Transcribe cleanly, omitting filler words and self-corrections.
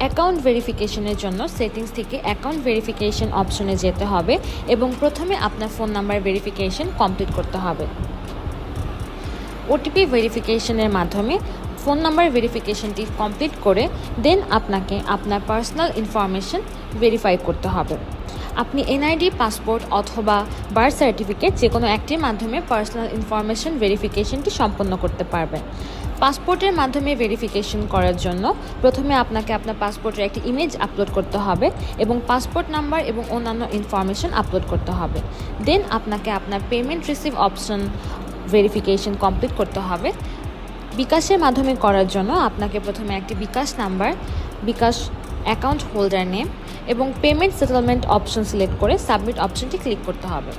Account ভেরিফিকেশনের জন্য settings থেকে অ্যাকাউন্ট ভেরিফিকেশন অপশনে যেতে হবে এবং প্রথমে আপনার ফোন নাম্বার ভেরিফিকেশন কমপ্লিট করতে হবে। ওটিপি ভেরিফিকেশনের মাধ্যমে ফোন নাম্বার ভেরিফিকেশনটি কমপ্লিট করে দেন আপনাকে আপনার পার্সোনাল ইনফরমেশন ভেরিফাই করতে হবে। আপনি এনআইডি, পাসপোর্ট অথবা বার্থ সার্টিফিকেট যে কোনো একটির মাধ্যমে পার্সোনাল ইনফরমেশন ভেরিফিকেশনটি সম্পন্ন করতে পারবেন। পাসপোর্টের মাধ্যমে ভেরিফিকেশন করার জন্য প্রথমে আপনাকে আপনার পাসপোর্টের একটি ইমেজ আপলোড করতে হবে এবং পাসপোর্ট নাম্বার এবং অন্যান্য ইনফরমেশন আপলোড করতে হবে। দেন আপনাকে আপনার payment receive option verification complete করতে হবে। বিকাশের মাধ্যমে করার জন্য আপনাকে প্রথমে একটি বিকাশ নাম্বার, বিকাশ অ্যাকাউন্ট হোল্ডার নেম এবং পেমেন্ট সেটেলমেন্ট অপশন সিলেক্ট করে সাবমিট অপশনটি ক্লিক করতে হবে।